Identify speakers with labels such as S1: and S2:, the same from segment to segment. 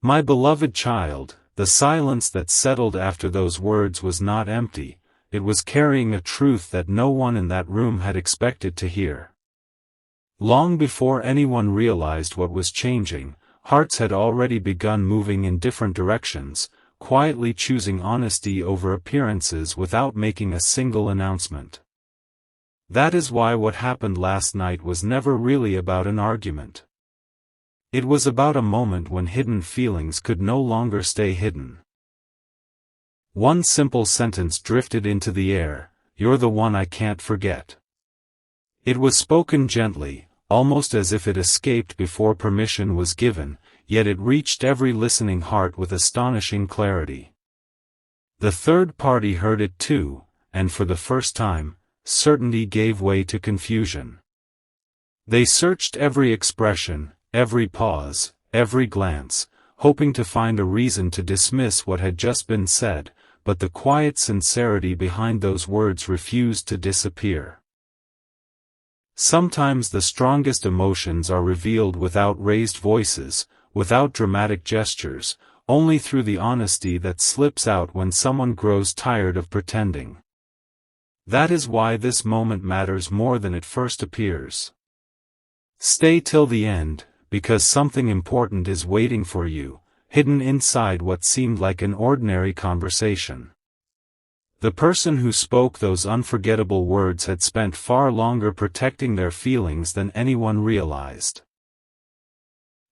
S1: My beloved child, the silence that settled after those words was not empty, it was carrying a truth that no one in that room had expected to hear. Long before anyone realized what was changing, hearts had already begun moving in different directions, quietly choosing honesty over appearances without making a single announcement. That is why what happened last night was never really about an argument. It was about a moment when hidden feelings could no longer stay hidden. One simple sentence drifted into the air, "You're the one I can't forget." It was spoken gently, almost as if it escaped before permission was given, yet it reached every listening heart with astonishing clarity. The third party heard it too, and for the first time, certainty gave way to confusion. They searched every expression, every pause, every glance, hoping to find a reason to dismiss what had just been said, but the quiet sincerity behind those words refused to disappear. Sometimes the strongest emotions are revealed without raised voices, without dramatic gestures, only through the honesty that slips out when someone grows tired of pretending. That is why this moment matters more than it first appears. Stay till the end, because something important is waiting for you, hidden inside what seemed like an ordinary conversation. The person who spoke those unforgettable words had spent far longer protecting their feelings than anyone realized.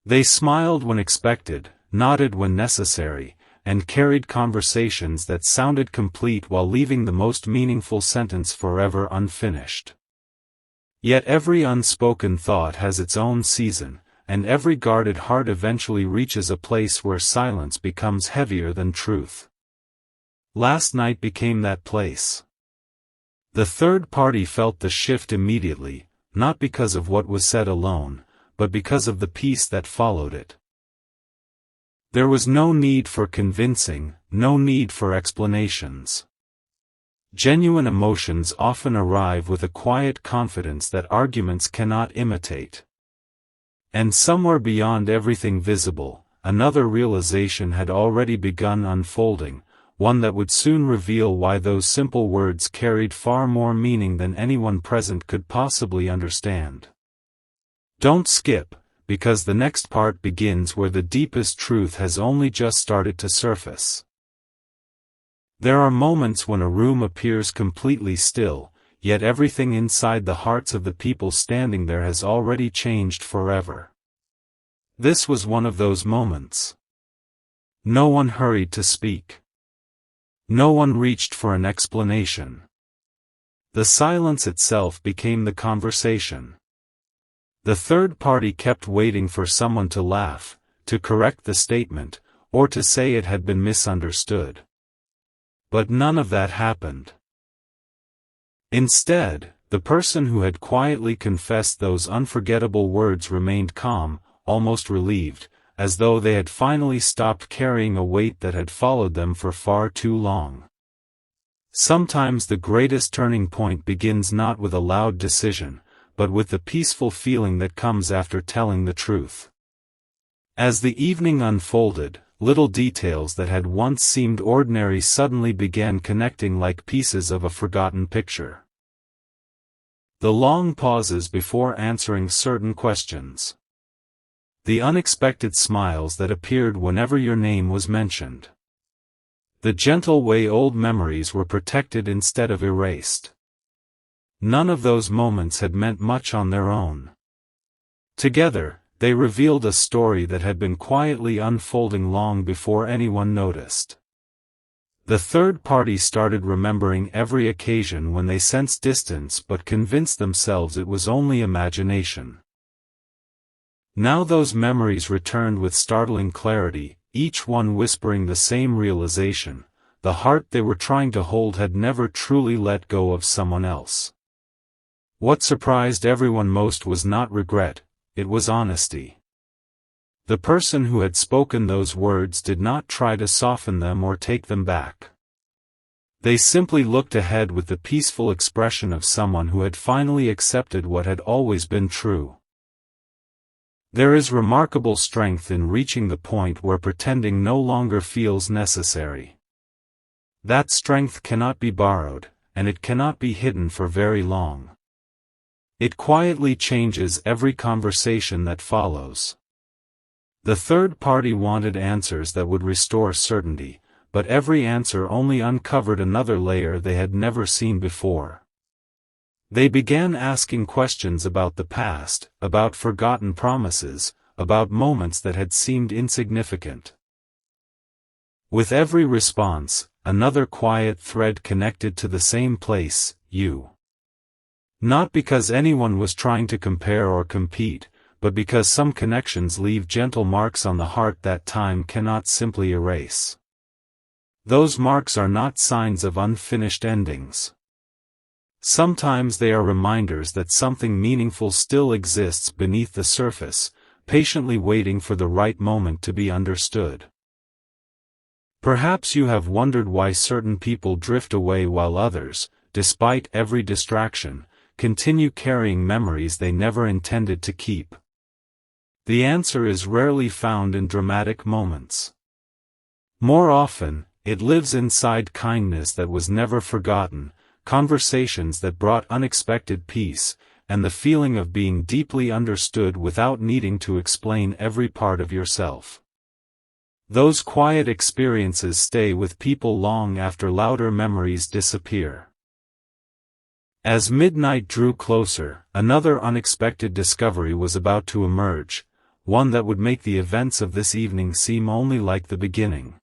S1: They smiled when expected, nodded when necessary, and carried conversations that sounded complete while leaving the most meaningful sentence forever unfinished. Yet every unspoken thought has its own season, and every guarded heart eventually reaches a place where silence becomes heavier than truth. Last night became that place. The third party felt the shift immediately, not because of what was said alone, but because of the peace that followed it. There was no need for convincing, no need for explanations. Genuine emotions often arrive with a quiet confidence that arguments cannot imitate. And somewhere beyond everything visible, another realization had already begun unfolding, one that would soon reveal why those simple words carried far more meaning than anyone present could possibly understand. Don't skip, because the next part begins where the deepest truth has only just started to surface. There are moments when a room appears completely still, yet everything inside the hearts of the people standing there has already changed forever. This was one of those moments. No one hurried to speak. No one reached for an explanation. The silence itself became the conversation. The third party kept waiting for someone to laugh, to correct the statement, or to say it had been misunderstood. But none of that happened. Instead, the person who had quietly confessed those unforgettable words remained calm, almost relieved, as though they had finally stopped carrying a weight that had followed them for far too long. Sometimes the greatest turning point begins not with a loud decision, but with the peaceful feeling that comes after telling the truth. As the evening unfolded, little details that had once seemed ordinary suddenly began connecting like pieces of a forgotten picture. The long pauses before answering certain questions. The unexpected smiles that appeared whenever your name was mentioned. The gentle way old memories were protected instead of erased. None of those moments had meant much on their own. Together, they revealed a story that had been quietly unfolding long before anyone noticed. The third party started remembering every occasion when they sensed distance but convinced themselves it was only imagination. Now those memories returned with startling clarity, each one whispering the same realization: the heart they were trying to hold had never truly let go of someone else. What surprised everyone most was not regret, it was honesty. The person who had spoken those words did not try to soften them or take them back. They simply looked ahead with the peaceful expression of someone who had finally accepted what had always been true. There is remarkable strength in reaching the point where pretending no longer feels necessary. That strength cannot be borrowed, and it cannot be hidden for very long. It quietly changes every conversation that follows. The third party wanted answers that would restore certainty, but every answer only uncovered another layer they had never seen before. They began asking questions about the past, about forgotten promises, about moments that had seemed insignificant. With every response, another quiet thread connected to the same place, you. Not because anyone was trying to compare or compete, but because some connections leave gentle marks on the heart that time cannot simply erase. Those marks are not signs of unfinished endings. Sometimes they are reminders that something meaningful still exists beneath the surface, patiently waiting for the right moment to be understood. Perhaps you have wondered why certain people drift away while others, despite every distraction, continue carrying memories they never intended to keep. The answer is rarely found in dramatic moments. More often, it lives inside kindness that was never forgotten, conversations that brought unexpected peace, and the feeling of being deeply understood without needing to explain every part of yourself. Those quiet experiences stay with people long after louder memories disappear. As midnight drew closer, another unexpected discovery was about to emerge, one that would make the events of this evening seem only like the beginning.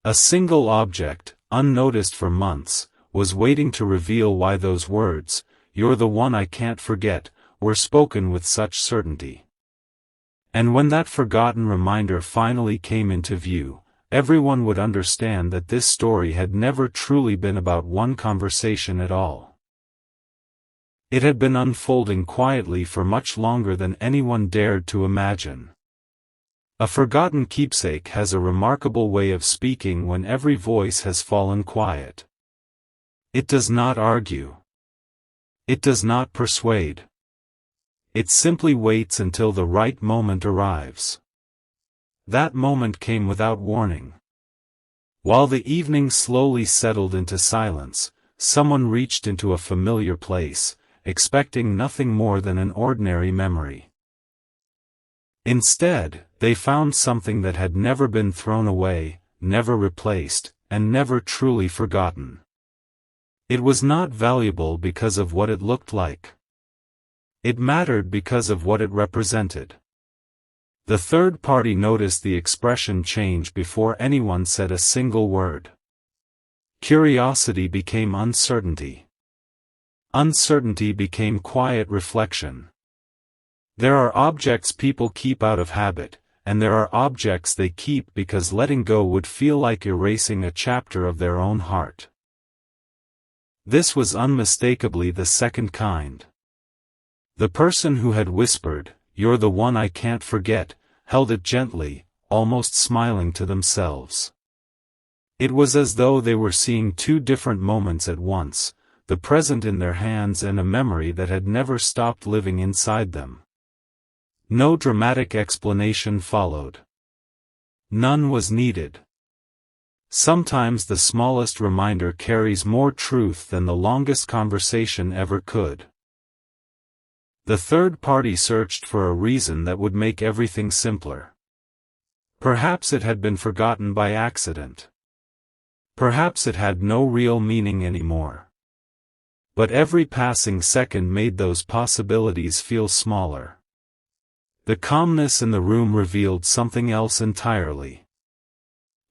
S1: A single object, unnoticed for months, was waiting to reveal why those words, "You're the one I can't forget," were spoken with such certainty. And when that forgotten reminder finally came into view, everyone would understand that this story had never truly been about one conversation at all. It had been unfolding quietly for much longer than anyone dared to imagine. A forgotten keepsake has a remarkable way of speaking when every voice has fallen quiet. It does not argue. It does not persuade. It simply waits until the right moment arrives. That moment came without warning. While the evening slowly settled into silence, someone reached into a familiar place, expecting nothing more than an ordinary memory. Instead, they found something that had never been thrown away, never replaced, and never truly forgotten. It was not valuable because of what it looked like. It mattered because of what it represented. The third party noticed the expression change before anyone said a single word. Curiosity became uncertainty. Uncertainty became quiet reflection. There are objects people keep out of habit, and there are objects they keep because letting go would feel like erasing a chapter of their own heart. This was unmistakably the second kind. The person who had whispered, "You're the one I can't forget," held it gently, almost smiling to themselves. It was as though they were seeing two different moments at once, the present in their hands and a memory that had never stopped living inside them. No dramatic explanation followed. None was needed. Sometimes the smallest reminder carries more truth than the longest conversation ever could. The third party searched for a reason that would make everything simpler. Perhaps it had been forgotten by accident. Perhaps it had no real meaning anymore. But every passing second made those possibilities feel smaller. The calmness in the room revealed something else entirely.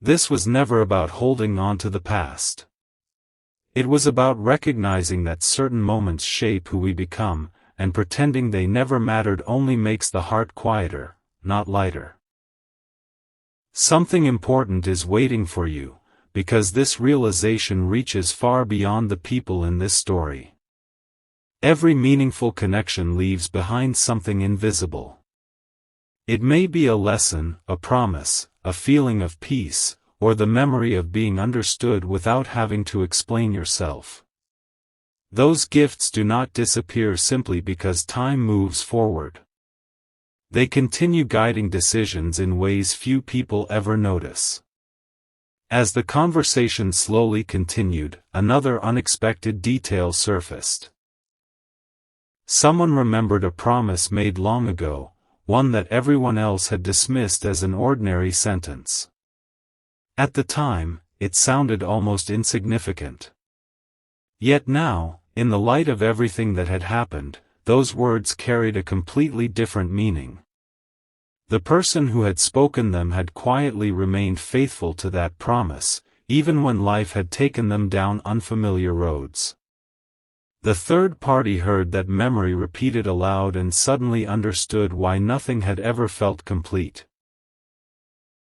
S1: This was never about holding on to the past. It was about recognizing that certain moments shape who we become, and pretending they never mattered only makes the heart quieter, not lighter. Something important is waiting for you, because this realization reaches far beyond the people in this story. Every meaningful connection leaves behind something invisible. It may be a lesson, a promise, a feeling of peace, or the memory of being understood without having to explain yourself. Those gifts do not disappear simply because time moves forward. They continue guiding decisions in ways few people ever notice. As the conversation slowly continued, another unexpected detail surfaced. Someone remembered a promise made long ago, one that everyone else had dismissed as an ordinary sentence. At the time, it sounded almost insignificant. Yet now, in the light of everything that had happened, those words carried a completely different meaning. The person who had spoken them had quietly remained faithful to that promise, even when life had taken them down unfamiliar roads. The third party heard that memory repeated aloud and suddenly understood why nothing had ever felt complete.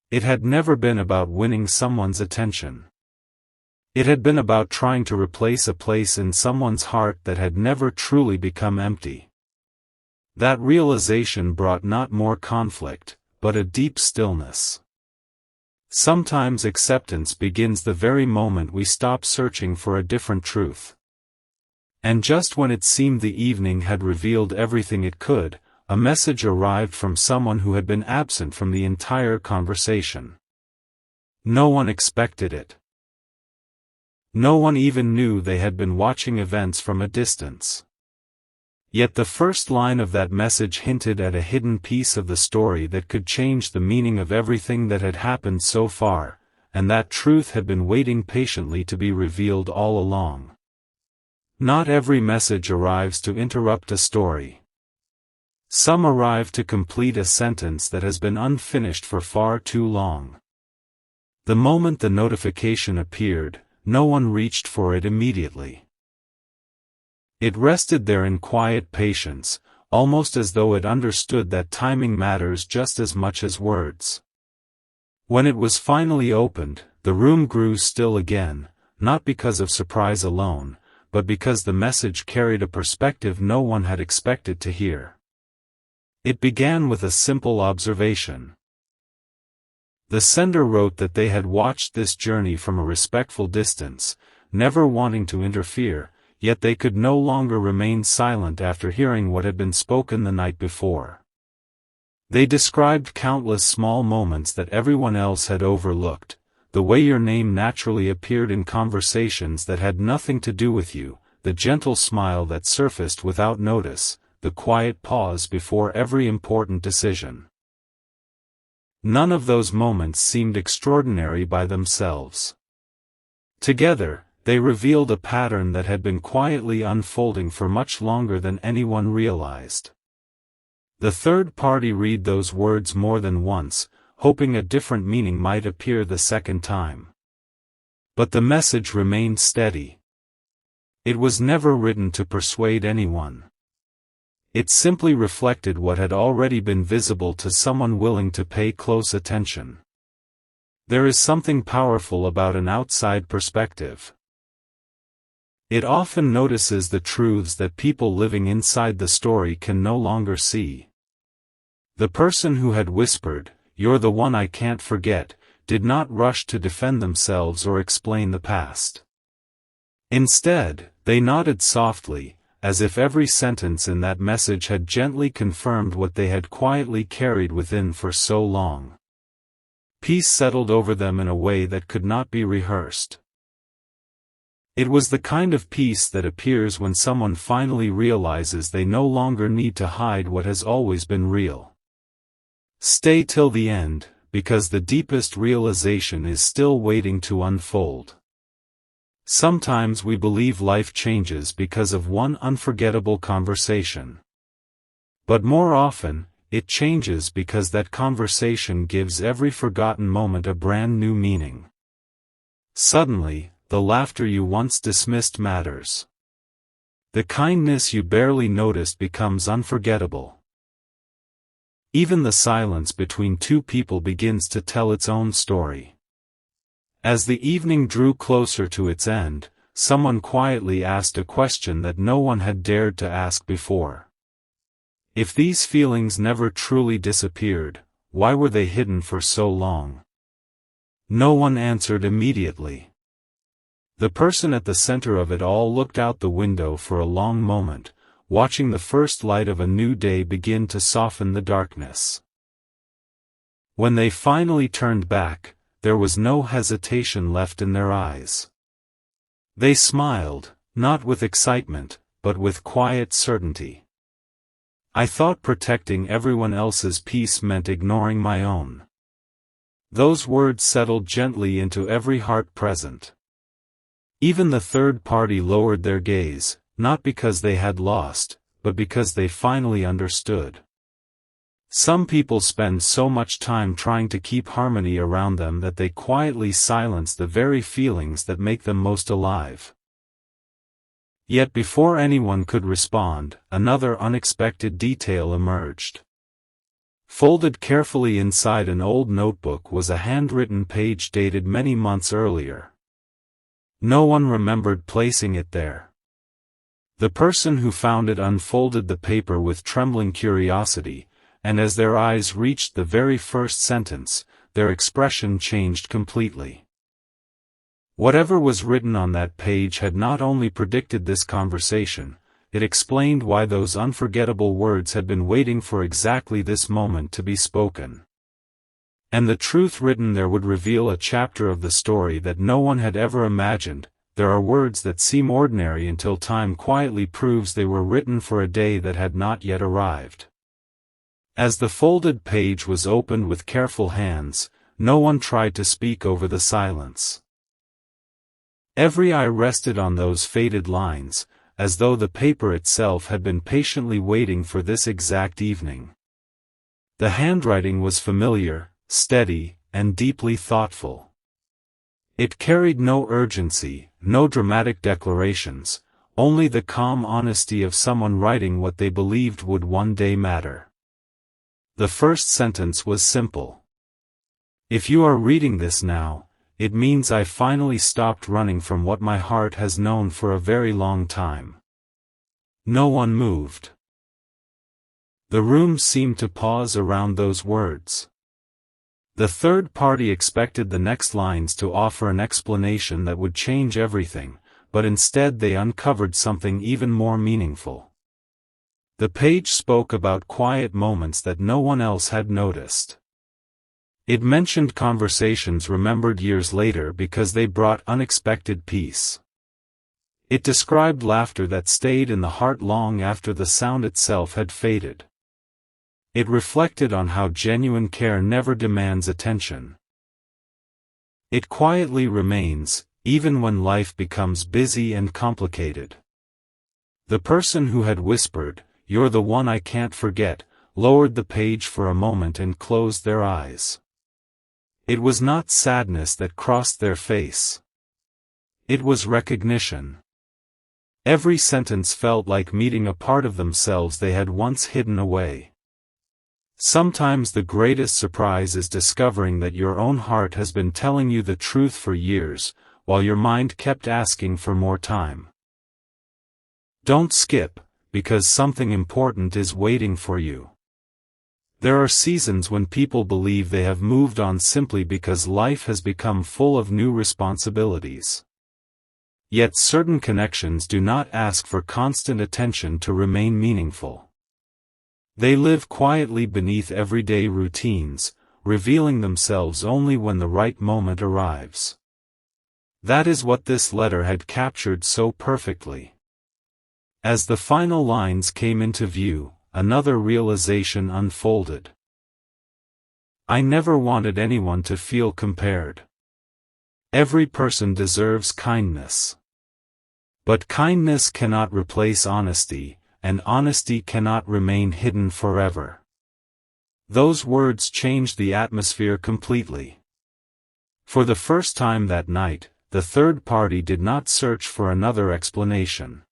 S1: It had never been about winning someone's attention. It had been about trying to replace a place in someone's heart that had never truly become empty. That realization brought not more conflict, but a deep stillness. Sometimes acceptance begins the very moment we stop searching for a different truth. And just when it seemed the evening had revealed everything it could, a message arrived from someone who had been absent from the entire conversation. No one expected it. No one even knew they had been watching events from a distance. Yet the first line of that message hinted at a hidden piece of the story that could change the meaning of everything that had happened so far, and that truth had been waiting patiently to be revealed all along. Not every message arrives to interrupt a story. Some arrive to complete a sentence that has been unfinished for far too long. The moment the notification appeared, no one reached for it immediately. It rested there in quiet patience, almost as though it understood that timing matters just as much as words. When it was finally opened, the room grew still again, not because of surprise alone, but because the message carried a perspective no one had expected to hear. It began with a simple observation. The sender wrote that they had watched this journey from a respectful distance, never wanting to interfere, yet they could no longer remain silent after hearing what had been spoken the night before. They described countless small moments that everyone else had overlooked, the way your name naturally appeared in conversations that had nothing to do with you, the gentle smile that surfaced without notice, the quiet pause before every important decision. None of those moments seemed extraordinary by themselves. Together, they revealed a pattern that had been quietly unfolding for much longer than anyone realized. The third party read those words more than once, hoping a different meaning might appear the second time. But the message remained steady. It was never written to persuade anyone. It simply reflected what had already been visible to someone willing to pay close attention. There is something powerful about an outside perspective. It often notices the truths that people living inside the story can no longer see. The person who had whispered, "You're the one I can't forget," did not rush to defend themselves or explain the past. Instead, they nodded softly, as if every sentence in that message had gently confirmed what they had quietly carried within for so long. Peace settled over them in a way that could not be rehearsed. It was the kind of peace that appears when someone finally realizes they no longer need to hide what has always been real. Stay till the end, because the deepest realization is still waiting to unfold. Sometimes we believe life changes because of one unforgettable conversation. But more often, it changes because that conversation gives every forgotten moment a brand new meaning. Suddenly, the laughter you once dismissed matters. The kindness you barely noticed becomes unforgettable. Even the silence between two people begins to tell its own story. As the evening drew closer to its end, someone quietly asked a question that no one had dared to ask before. If these feelings never truly disappeared, why were they hidden for so long? No one answered immediately. The person at the center of it all looked out the window for a long moment, watching the first light of a new day begin to soften the darkness. When they finally turned back, there was no hesitation left in their eyes. They smiled, not with excitement, but with quiet certainty. I thought protecting everyone else's peace meant ignoring my own. Those words settled gently into every heart present. Even the third party lowered their gaze, not because they had lost, but because they finally understood. Some people spend so much time trying to keep harmony around them that they quietly silence the very feelings that make them most alive. Yet before anyone could respond, another unexpected detail emerged. Folded carefully inside an old notebook was a handwritten page dated many months earlier. No one remembered placing it there. The person who found it unfolded the paper with trembling curiosity, and as their eyes reached the very first sentence, their expression changed completely. Whatever was written on that page had not only predicted this conversation, it explained why those unforgettable words had been waiting for exactly this moment to be spoken. And the truth written there would reveal a chapter of the story that no one had ever imagined. There are words that seem ordinary until time quietly proves they were written for a day that had not yet arrived. As the folded page was opened with careful hands, no one tried to speak over the silence. Every eye rested on those faded lines, as though the paper itself had been patiently waiting for this exact evening. The handwriting was familiar, steady, and deeply thoughtful. It carried no urgency, no dramatic declarations, only the calm honesty of someone writing what they believed would one day matter. The first sentence was simple. If you are reading this now, it means I finally stopped running from what my heart has known for a very long time. No one moved. The room seemed to pause around those words. The third party expected the next lines to offer an explanation that would change everything, but instead they uncovered something even more meaningful. The page spoke about quiet moments that no one else had noticed. It mentioned conversations remembered years later because they brought unexpected peace. It described laughter that stayed in the heart long after the sound itself had faded. It reflected on how genuine care never demands attention. It quietly remains, even when life becomes busy and complicated. The person who had whispered, "You're the one I can't forget," lowered the page for a moment and closed their eyes. It was not sadness that crossed their face. It was recognition. Every sentence felt like meeting a part of themselves they had once hidden away. Sometimes the greatest surprise is discovering that your own heart has been telling you the truth for years, while your mind kept asking for more time. Don't skip, because something important is waiting for you. There are seasons when people believe they have moved on simply because life has become full of new responsibilities. Yet certain connections do not ask for constant attention to remain meaningful. They live quietly beneath everyday routines, revealing themselves only when the right moment arrives. That is what this letter had captured so perfectly. As the final lines came into view, another realization unfolded. I never wanted anyone to feel compared. Every person deserves kindness. But kindness cannot replace honesty, and honesty cannot remain hidden forever. Those words changed the atmosphere completely. For the first time that night, the third party did not search for another explanation.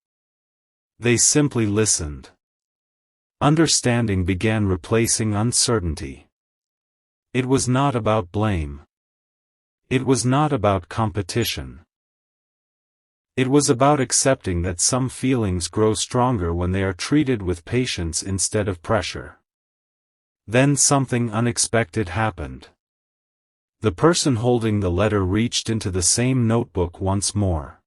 S1: They simply listened. Understanding began replacing uncertainty. It was not about blame. It was not about competition. It was about accepting that some feelings grow stronger when they are treated with patience instead of pressure. Then something unexpected happened. The person holding the letter reached into the same notebook once more.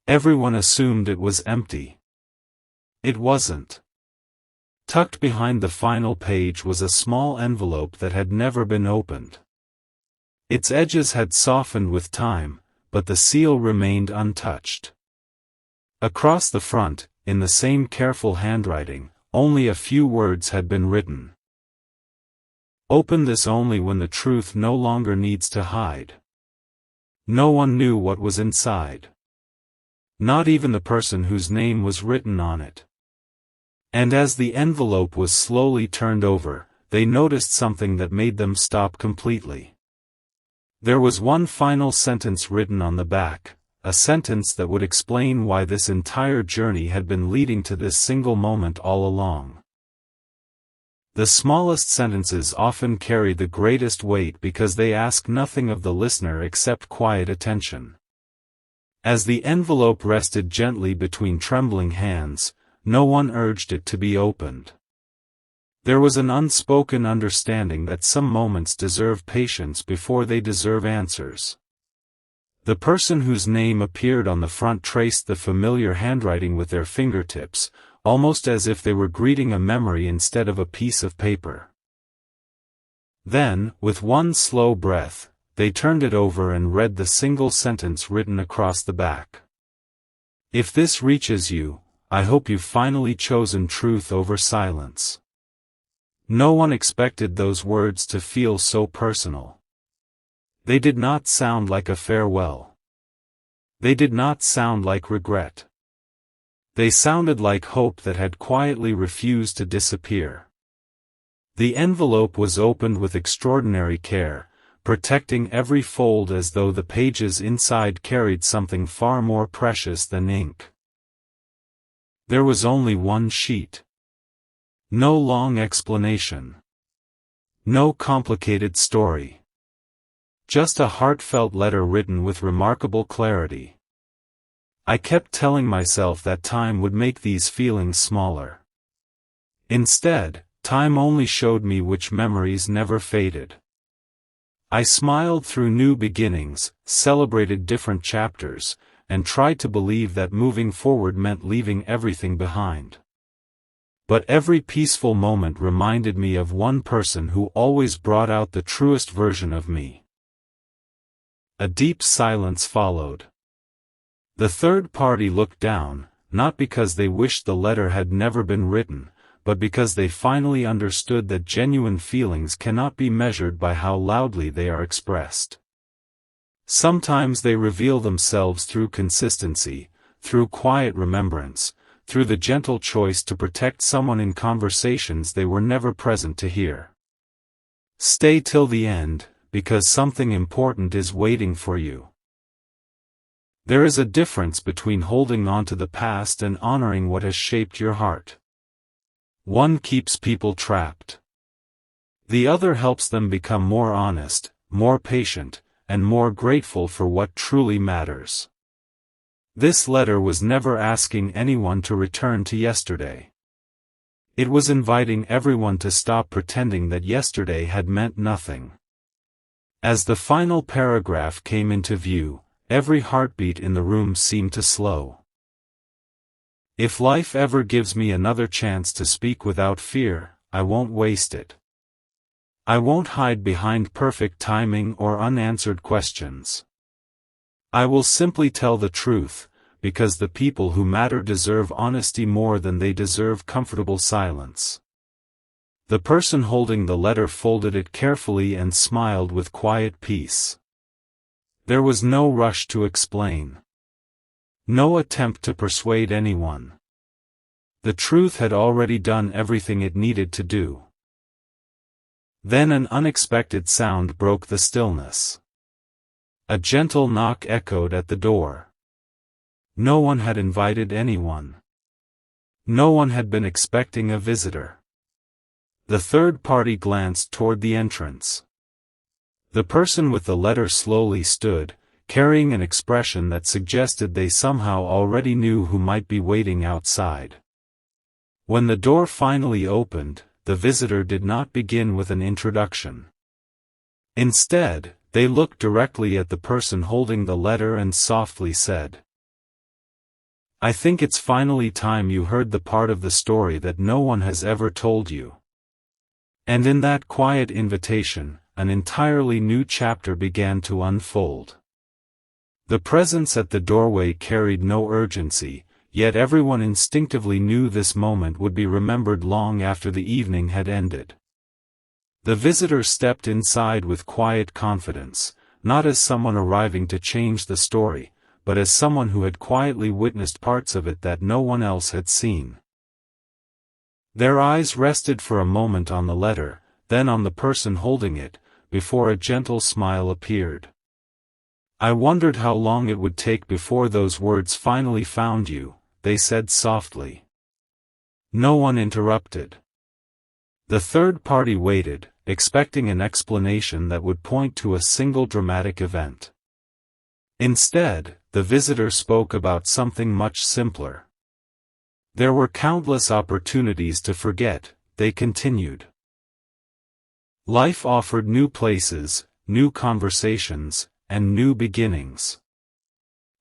S1: Everyone assumed it was empty. It wasn't. Tucked behind the final page was a small envelope that had never been opened. Its edges had softened with time, but the seal remained untouched. Across the front, in the same careful handwriting, only a few words had been written. Open this only when the truth no longer needs to hide. No one knew what was inside. Not even the person whose name was written on it. And as the envelope was slowly turned over, they noticed something that made them stop completely. There was one final sentence written on the back, a sentence that would explain why this entire journey had been leading to this single moment all along. The smallest sentences often carry the greatest weight because they ask nothing of the listener except quiet attention. As the envelope rested gently between trembling hands, no one urged it to be opened. There was an unspoken understanding that some moments deserve patience before they deserve answers. The person whose name appeared on the front traced the familiar handwriting with their fingertips, almost as if they were greeting a memory instead of a piece of paper. Then, with one slow breath, they turned it over and read the single sentence written across the back. If this reaches you, I hope you've finally chosen truth over silence. No one expected those words to feel so personal. They did not sound like a farewell. They did not sound like regret. They sounded like hope that had quietly refused to disappear. The envelope was opened with extraordinary care, protecting every fold as though the pages inside carried something far more precious than ink. There was only one sheet. No long explanation. No complicated story. Just a heartfelt letter written with remarkable clarity. I kept telling myself that time would make these feelings smaller. Instead, time only showed me which memories never faded. I smiled through new beginnings, celebrated different chapters, and tried to believe that moving forward meant leaving everything behind. But every peaceful moment reminded me of one person who always brought out the truest version of me. A deep silence followed. The third party looked down, not because they wished the letter had never been written, but because they finally understood that genuine feelings cannot be measured by how loudly they are expressed. Sometimes they reveal themselves through consistency, through quiet remembrance, through the gentle choice to protect someone in conversations they were never present to hear. Stay till the end, because something important is waiting for you. There is a difference between holding on to the past and honoring what has shaped your heart. One keeps people trapped. The other helps them become more honest, more patient, and more grateful for what truly matters. This letter was never asking anyone to return to yesterday. It was inviting everyone to stop pretending that yesterday had meant nothing. As the final paragraph came into view, every heartbeat in the room seemed to slow. If life ever gives me another chance to speak without fear, I won't waste it. I won't hide behind perfect timing or unanswered questions. I will simply tell the truth, because the people who matter deserve honesty more than they deserve comfortable silence. The person holding the letter folded it carefully and smiled with quiet peace. There was no rush to explain. No attempt to persuade anyone. The truth had already done everything it needed to do. Then an unexpected sound broke the stillness. A gentle knock echoed at the door. No one had invited anyone. No one had been expecting a visitor. The third party glanced toward the entrance. The person with the letter slowly stood, carrying an expression that suggested they somehow already knew who might be waiting outside. When the door finally opened, the visitor did not begin with an introduction. Instead, they looked directly at the person holding the letter and softly said, I think it's finally time you heard the part of the story that no one has ever told you. And in that quiet invitation, an entirely new chapter began to unfold. The presence at the doorway carried no urgency, yet everyone instinctively knew this moment would be remembered long after the evening had ended. The visitor stepped inside with quiet confidence, not as someone arriving to change the story, but as someone who had quietly witnessed parts of it that no one else had seen. Their eyes rested for a moment on the letter, then on the person holding it, before a gentle smile appeared. "I wondered how long it would take before those words finally found you," they said softly. No one interrupted. The third party waited, expecting an explanation that would point to a single dramatic event. Instead, the visitor spoke about something much simpler. There were countless opportunities to forget, they continued. Life offered new places, new conversations, and new beginnings.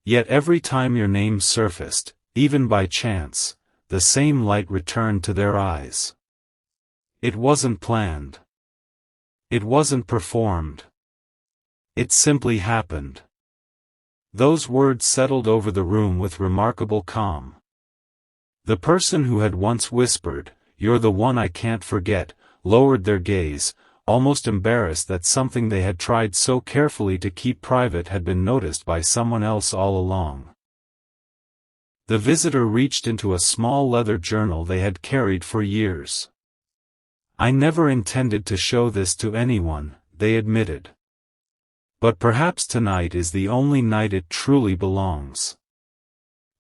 S1: Yet every time your name surfaced, even by chance, the same light returned to their eyes. It wasn't planned. It wasn't performed. It simply happened. Those words settled over the room with remarkable calm. The person who had once whispered, "You're the one I can't forget," lowered their gaze, almost embarrassed that something they had tried so carefully to keep private had been noticed by someone else all along. The visitor reached into a small leather journal they had carried for years. "I never intended to show this to anyone," they admitted. "But perhaps tonight is the only night it truly belongs."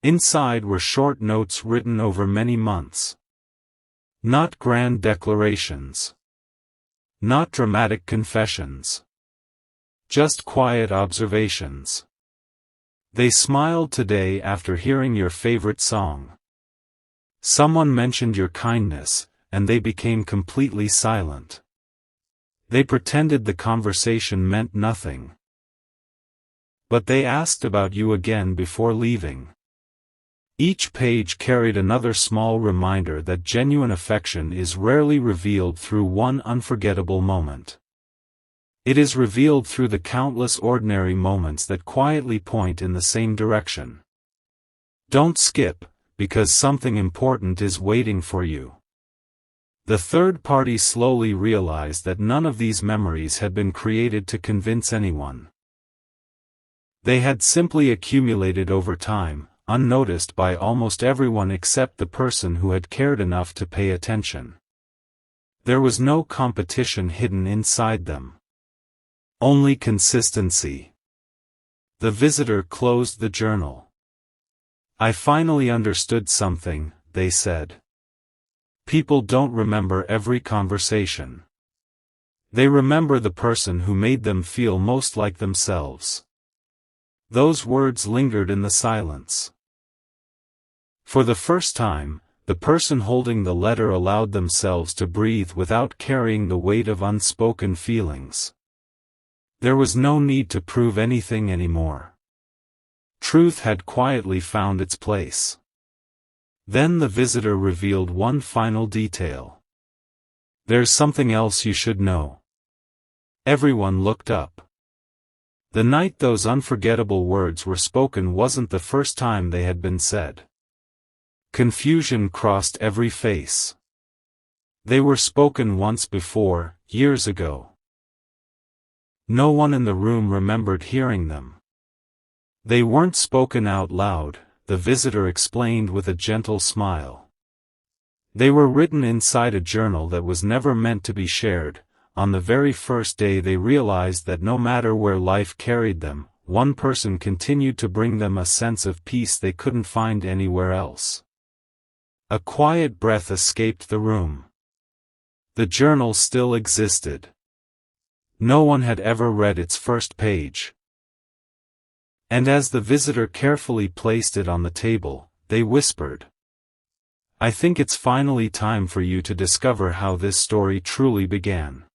S1: Inside were short notes written over many months. Not grand declarations. Not dramatic confessions. Just quiet observations. "They smiled today after hearing your favorite song. Someone mentioned your kindness, and they became completely silent. They pretended the conversation meant nothing. But they asked about you again before leaving." Each page carried another small reminder that genuine affection is rarely revealed through one unforgettable moment. It is revealed through the countless ordinary moments that quietly point in the same direction. Don't skip, because something important is waiting for you. The third party slowly realized that none of these memories had been created to convince anyone. They had simply accumulated over time, unnoticed by almost everyone except the person who had cared enough to pay attention. There was no competition hidden inside them. Only consistency. The visitor closed the journal. "I finally understood something," they said. "People don't remember every conversation. They remember the person who made them feel most like themselves." Those words lingered in the silence. For the first time, the person holding the letter allowed themselves to breathe without carrying the weight of unspoken feelings. There was no need to prove anything anymore. Truth had quietly found its place. Then the visitor revealed one final detail. "There's something else you should know." Everyone looked up. The night those unforgettable words were spoken wasn't the first time they had been said. Confusion crossed every face. They were spoken once before, years ago. No one in the room remembered hearing them. They weren't spoken out loud, the visitor explained with a gentle smile. They were written inside a journal that was never meant to be shared. On the very first day they realized that no matter where life carried them, one person continued to bring them a sense of peace they couldn't find anywhere else. A quiet breath escaped the room. The journal still existed. No one had ever read its first page. And as the visitor carefully placed it on the table, they whispered, "I think it's finally time for you to discover how this story truly began."